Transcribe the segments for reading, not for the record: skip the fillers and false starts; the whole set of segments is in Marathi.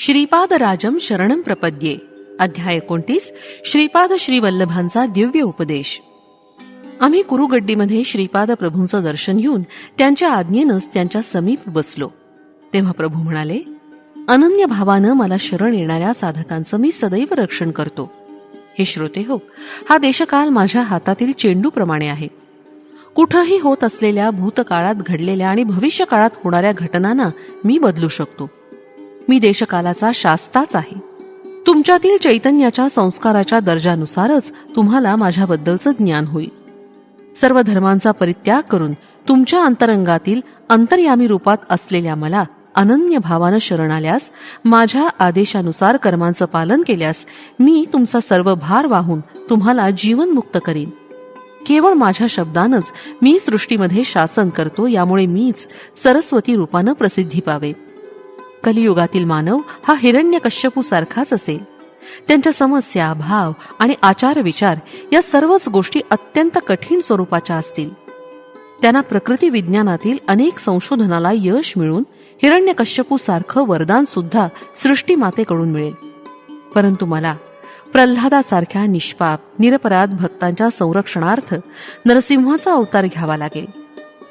श्रीपादराजम शरणं प्रपद्ये. अध्याय 29. श्रीपाद श्रीवल्लभांचा दिव्य उपदेश. आम्ही कुरुगड्डीमध्ये श्रीपाद प्रभूंचं दर्शन घेऊन त्यांच्या आज्ञेनंच त्यांच्या समीप बसलो. तेव्हा प्रभू म्हणाले, अनन्य भावानं मला शरण येणाऱ्या साधकांचं मी सदैव रक्षण करतो. हे श्रोते हो, हा देशकाल माझ्या हातातील चेंडूप्रमाणे आहे. कुठंही होत असलेल्या भूतकाळात घडलेल्या आणि भविष्यकाळात होणाऱ्या घटनांना मी बदलू शकतो. मी देशकालाचा शास्ताच आहे. तुमच्यातील चैतन्याच्या संस्काराच्या दर्जानुसारच तुम्हाला माझ्याबद्दलचं ज्ञान होईल. सर्व धर्मांचा परित्याग करून तुमच्या अंतरंगातील अंतर्यामी रूपात असलेल्या मला अनन्य भावानं शरण आल्यास, माझ्या आदेशानुसार कर्मांचं पालन केल्यास मी तुमचा सर्व भार वाहून तुम्हाला जीवनमुक्त करीन. केवळ माझ्या शब्दानंच मी सृष्टीमध्ये शासन करतो, यामुळे मीच सरस्वती रूपानं प्रसिद्धी पावे. कलियुगातील मानव हा हिरण्यकश्यपू सारखाच असेल. त्यांच्या समस्या, भाव आणि आचार विचार या सर्वच गोष्टी अत्यंत कठीण स्वरूपाच्या असतील. त्यांना प्रकृती विज्ञानातील अनेक संशोधनाला यश मिळून हिरण्यकश्यपू सारखं वरदान सुद्धा सृष्टीमातेकडून मिळेल. परंतु मला प्रल्हादासारख्या निष्पाप निरपराध भक्तांच्या संरक्षणार्थ नरसिंहाचा अवतार घ्यावा लागेल.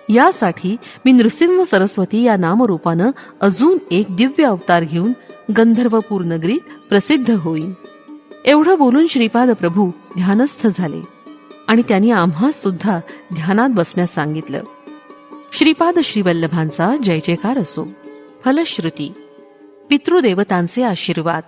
यासाठी मी नृसिंह सरस्वती या नामरूपानं अजून एक दिव्य अवतार घेऊन गंधर्वपूर नगरीत प्रसिद्ध होईन. एवढं बोलून श्रीपाद प्रभू ध्यानस्थ झाले आणि त्यांनी आम्हास सुद्धा ध्यानात बसण्यास सांगितलं. श्रीपाद श्रीवल्लभांचा जय जयकार असो. फलश्रुती. पितृदेवतांचे आशीर्वाद.